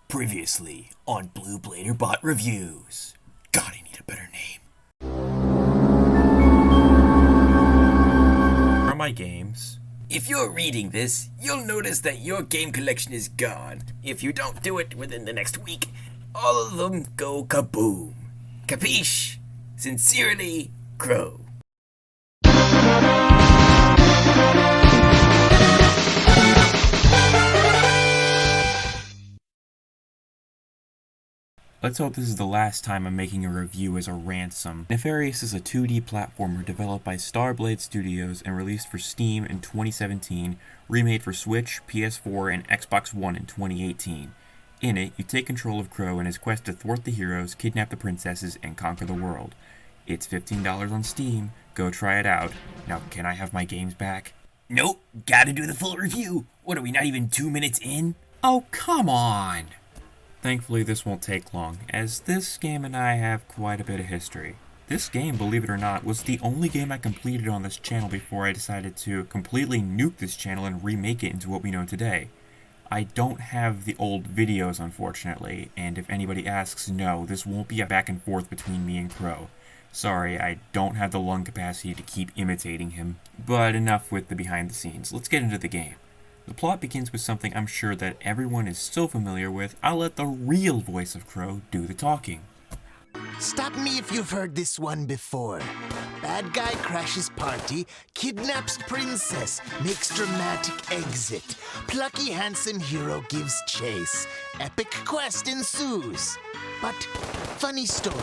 Previously on BlueBladerBot Reviews. God, I need a better name. From my games. If you're reading this, you'll notice that your game collection is gone. If you don't do it within the next week, all of them go kaboom. Capiche? Sincerely, Crow. Let's hope this is the last time I'm making a review as a ransom. Nefarious is a 2D platformer developed by Starblade Studios and released for Steam in 2017, remade for Switch, PS4, and Xbox One in 2018. In it, you take control of Crow in his quest to thwart the heroes, kidnap the princesses, and conquer the world. It's $15 on Steam. Go try it out. Now, can I have my games back? Nope, gotta do the full review. What are we, not even 2 minutes in? Oh, come on! Thankfully, this won't take long, as this game and I have quite a bit of history. This game, believe it or not, was the only game I completed on this channel before I decided to completely nuke this channel and remake it into what we know today. I don't have the old videos, unfortunately, and if anybody asks, no, this won't be a back and forth between me and Crow. Sorry, I don't have the lung capacity to keep imitating him. But enough with the behind the scenes, let's get into the game. The plot begins with something I'm sure that everyone is so familiar with, I'll let the real voice of Crow do the talking. Stop me if you've heard this one before. Bad guy crashes party, kidnaps princess, makes dramatic exit. Plucky handsome hero gives chase. Epic quest ensues. But funny story.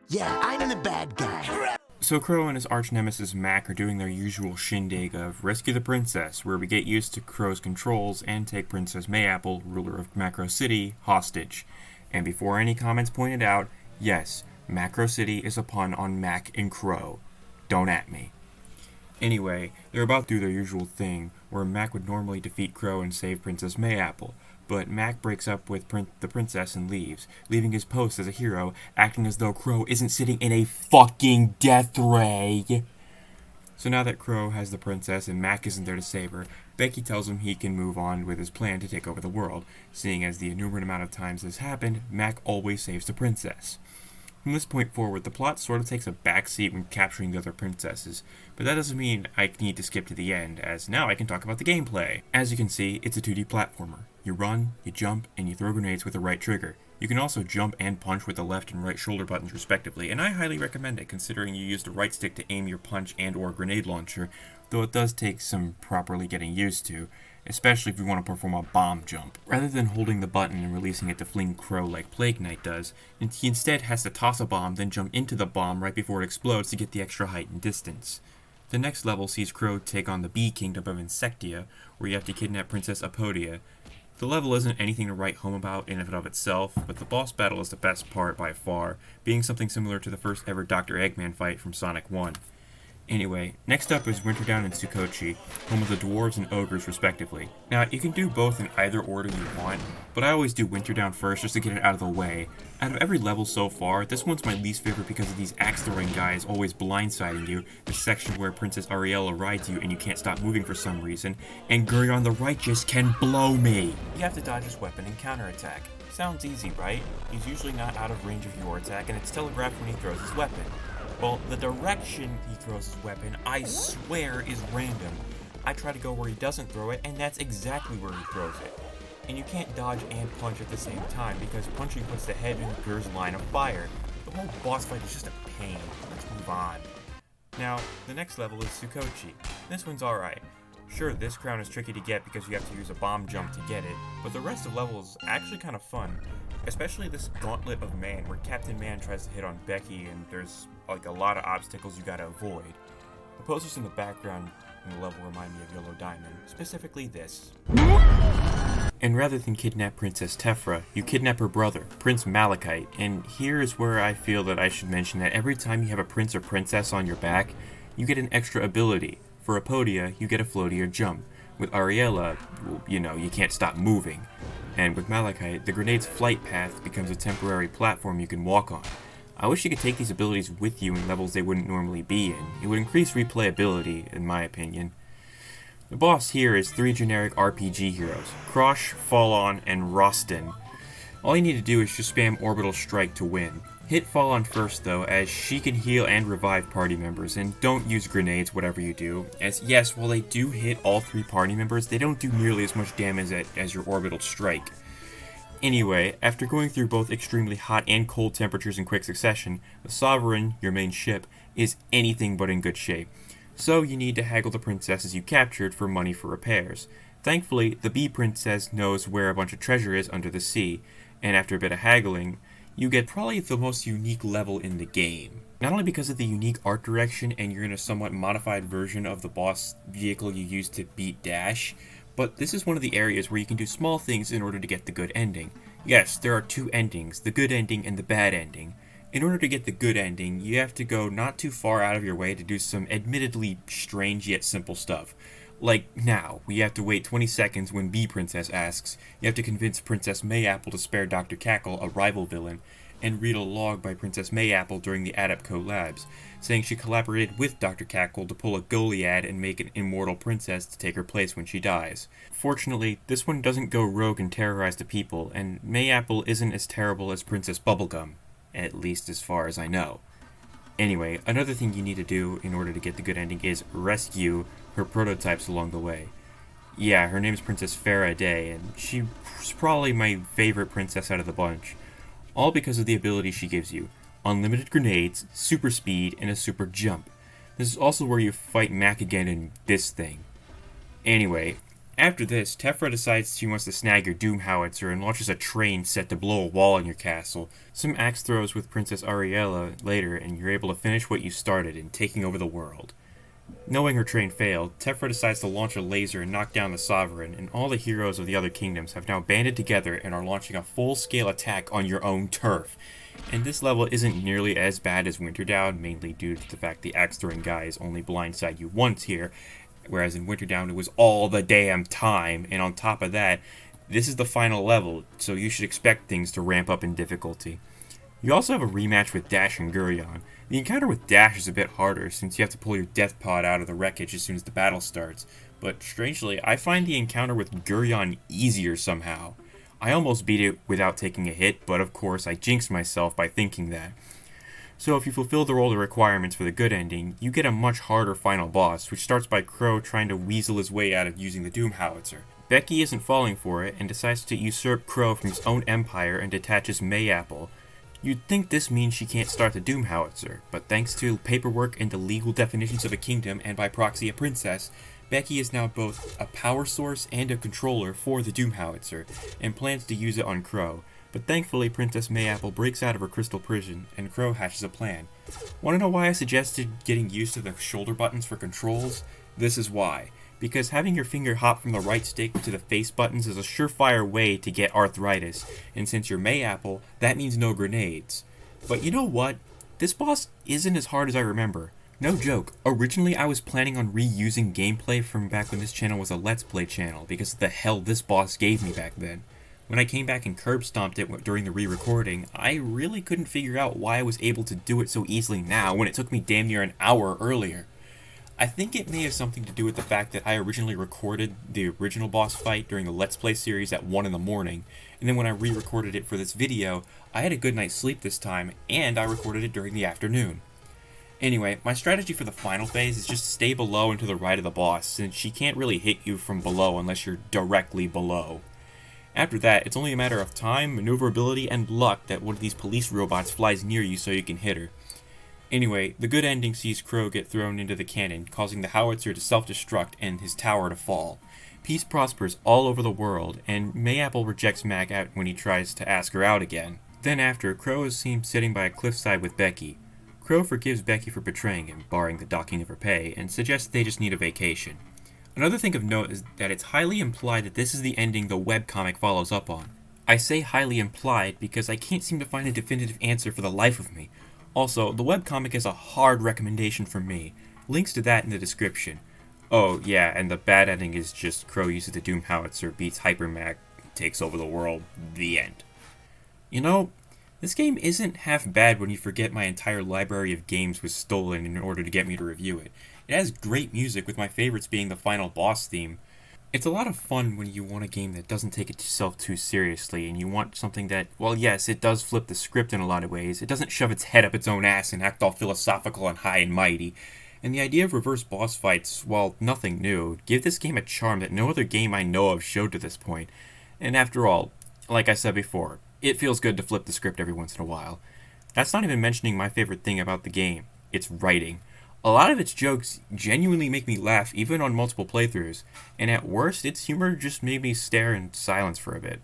Yeah, I'm the bad guy. So Crow and his arch-nemesis Mac are doing their usual shindig of rescue the princess, where we get used to Crow's controls and take Princess Mayapple, ruler of Macro City, hostage. And before any comments pointed out, yes, Macro City is a pun on Mac and Crow. Don't at me. Anyway, they're about to do their usual thing, where Mac would normally defeat Crow and save Princess Mayapple. But Mac breaks up with the princess and leaves, leaving his post as a hero, acting as though Crow isn't sitting in a fucking death ray. So now that Crow has the princess and Mac isn't there to save her, Becky tells him he can move on with his plan to take over the world, seeing as the innumerable amount of times this happened, Mac always saves the princess. From this point forward, the plot sort of takes a backseat when capturing the other princesses, but that doesn't mean I need to skip to the end, as now I can talk about the gameplay. As you can see, it's a 2D platformer. You run, you jump, and you throw grenades with the right trigger. You can also jump and punch with the left and right shoulder buttons respectively, and I highly recommend it considering you use the right stick to aim your punch and or grenade launcher, though it does take some properly getting used to, especially if you want to perform a bomb jump. Rather than holding the button and releasing it to fling Crow like Plague Knight does, he instead has to toss a bomb, then jump into the bomb right before it explodes to get the extra height and distance. The next level sees Crow take on the Bee Kingdom of Insectia, where you have to kidnap Princess Apodia. The level isn't anything to write home about in and of itself, but the boss battle is the best part by far, being something similar to the first ever Dr. Eggman fight from Sonic 1. Anyway, next up is Winterdown and Sukochi, home of the dwarves and ogres respectively. Now, you can do both in either order you want, but I always do Winterdown first just to get it out of the way. Out of every level so far, this one's my least favorite because of these axe-throwing guys always blindsiding you, the section where Princess Ariel rides you and you can't stop moving for some reason, and Gurion the Righteous can blow me! You have to dodge his weapon and counterattack. Sounds easy, right? He's usually not out of range of your attack, and it's telegraphed when he throws his weapon. Well, the direction he throws his weapon, I swear, is random. I try to go where he doesn't throw it, and that's exactly where he throws it. And you can't dodge and punch at the same time, because punching puts the head in Gur's line of fire. The whole boss fight is just a pain. Let's move on. Now, the next level is Sukochi. This one's alright. Sure, this crown is tricky to get because you have to use a bomb jump to get it, but the rest of the level is actually kind of fun. Especially this Gauntlet of Man, where Captain Man tries to hit on Becky and there's like a lot of obstacles you gotta avoid. The posters in the background in the level remind me of Yellow Diamond, specifically this. And rather than kidnap Princess Tephra, you kidnap her brother, Prince Malachite, and here is where I feel that I should mention that every time you have a prince or princess on your back, you get an extra ability. For Apodia, you get a floaty or jump. With Ariella, well, you can't stop moving. And with Malachite, the grenade's flight path becomes a temporary platform you can walk on. I wish you could take these abilities with you in levels they wouldn't normally be in. It would increase replayability, in my opinion. The boss here is 3 generic RPG heroes, Krosh, Fallon, and Rostin. All you need to do is just spam Orbital Strike to win. Hit Fallon first though, as she can heal and revive party members, and don't use grenades whatever you do, as yes, while they do hit all 3 party members, they don't do nearly as much damage as your Orbital Strike. Anyway, after going through both extremely hot and cold temperatures in quick succession, the Sovereign, your main ship, is anything but in good shape. So you need to haggle the princesses you captured for money for repairs. Thankfully, the bee princess knows where a bunch of treasure is under the sea, and after a bit of haggling, you get probably the most unique level in the game. Not only because of the unique art direction and you're in a somewhat modified version of the boss vehicle you use to beat Dash, but this is one of the areas where you can do small things in order to get the good ending. Yes, there are 2 endings, the good ending and the bad ending. In order to get the good ending, you have to go not too far out of your way to do some admittedly strange yet simple stuff. Like now, we have to wait 20 seconds when Bee Princess asks, you have to convince Princess Mayapple to spare Dr. Cackle, a rival villain, and read a log by Princess Mayapple during the Adeptco Labs, saying she collaborated with Dr. Cackle to pull a Goliad and make an immortal princess to take her place when she dies. Fortunately, this one doesn't go rogue and terrorize the people, and Mayapple isn't as terrible as Princess Bubblegum, at least as far as I know. Anyway, another thing you need to do in order to get the good ending is rescue her prototypes along the way. Yeah, her name is Princess Farah Day, and she's probably my favorite princess out of the bunch. All because of the ability she gives you. Unlimited grenades, super speed, and a super jump. This is also where you fight Mac again in this thing. Anyway, after this, Tephra decides she wants to snag your Doom Howitzer and launches a train set to blow a wall in your castle. Some axe throws with Princess Ariel later, and you're able to finish what you started in taking over the world. Knowing her train failed, Tephra decides to launch a laser and knock down the Sovereign, and all the heroes of the other kingdoms have now banded together and are launching a full-scale attack on your own turf. And this level isn't nearly as bad as Winterdown, mainly due to the fact the axe-throwing guys only blindside you once here, whereas in Winterdown it was all the damn time, and on top of that, this is the final level, so you should expect things to ramp up in difficulty. You also have a rematch with Dash and Gurion. The encounter with Dash is a bit harder, since you have to pull your death pod out of the wreckage as soon as the battle starts, but strangely, I find the encounter with Gurion easier somehow. I almost beat it without taking a hit, but of course I jinxed myself by thinking that. So if you fulfill all the requirements for the good ending, you get a much harder final boss, which starts by Crow trying to weasel his way out of using the Doom Howitzer. Becky isn't falling for it, and decides to usurp Crow from his own empire and detaches Mayapple. You'd think this means she can't start the Doom Howitzer, but thanks to paperwork and the legal definitions of a kingdom and by proxy a princess, Becky is now both a power source and a controller for the Doom Howitzer, and plans to use it on Crow. But thankfully, Princess Mayapple breaks out of her crystal prison, and Crow hatches a plan. Want to know why I suggested getting used to the shoulder buttons for controls? This is why. Because having your finger hop from the right stick to the face buttons is a surefire way to get arthritis, and since you're Mayapple, that means no grenades. But you know what? This boss isn't as hard as I remember. No joke, originally I was planning on reusing gameplay from back when this channel was a Let's Play channel, because of the hell this boss gave me back then. When I came back and curb stomped it during the re-recording, I really couldn't figure out why I was able to do it so easily now when it took me damn near an hour earlier. I think it may have something to do with the fact that I originally recorded the original boss fight during the Let's Play series at 1 in the morning, and then when I re-recorded it for this video, I had a good night's sleep this time, and I recorded it during the afternoon. Anyway, my strategy for the final phase is just stay below and to the right of the boss, since she can't really hit you from below unless you're directly below. After that, it's only a matter of time, maneuverability, and luck that one of these police robots flies near you so you can hit her. Anyway, the good ending sees Crow get thrown into the cannon, causing the howitzer to self-destruct and his tower to fall. Peace prospers all over the world, and Mayapple rejects Mac out when he tries to ask her out again. Then after, Crow is seen sitting by a cliffside with Becky. Crow forgives Becky for betraying him, barring the docking of her pay, and suggests they just need a vacation. Another thing of note is that it's highly implied that this is the ending the webcomic follows up on. I say highly implied because I can't seem to find a definitive answer for the life of me. Also, the webcomic is a hard recommendation from me. Links to that in the description. Oh yeah, and the bad ending is just Crow uses the Doom Howitzer, beats Hypermac, takes over the world, the end. You know, this game isn't half bad when you forget my entire library of games was stolen in order to get me to review it. It has great music, with my favorites being the final boss theme. It's a lot of fun when you want a game that doesn't take itself too seriously, and you want something that, well, yes, it does flip the script in a lot of ways. It doesn't shove its head up its own ass and act all philosophical and high and mighty. And the idea of reverse boss fights, while nothing new, give this game a charm that no other game I know of showed to this point. And after all, like I said before, it feels good to flip the script every once in a while. That's not even mentioning my favorite thing about the game, its writing. A lot of its jokes genuinely make me laugh even on multiple playthroughs, and at worst, its humor just made me stare in silence for a bit.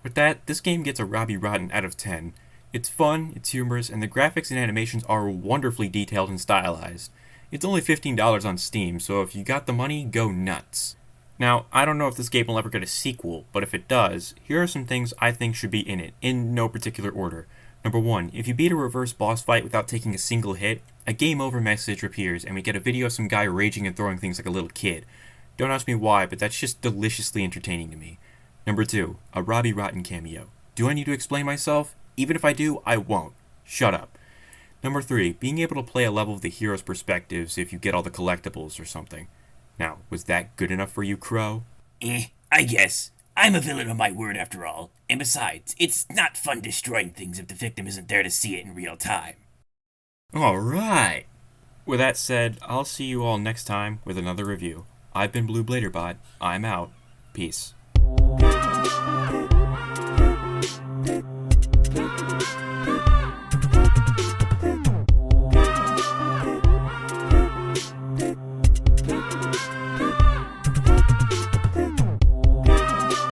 With that, this game gets a Robbie Rotten out of 10. It's fun, it's humorous, and the graphics and animations are wonderfully detailed and stylized. It's only $15 on Steam, so if you got the money, go nuts. Now, I don't know if this game will ever get a sequel, but if it does, here are some things I think should be in it, in no particular order. Number 1, if you beat a reverse boss fight without taking a single hit, a game over message appears and we get a video of some guy raging and throwing things like a little kid. Don't ask me why, but that's just deliciously entertaining to me. Number 2, a Robbie Rotten cameo. Do I need to explain myself? Even if I do, I won't. Shut up. Number 3, being able to play a level of the hero's perspectives if you get all the collectibles or something. Now, was that good enough for you, Crow? I guess. I'm a villain of my word after all. And besides, it's not fun destroying things if the victim isn't there to see it in real time. Alright. With that said, I'll see you all next time with another review. I've been BlueBladerBot. I'm out. Peace.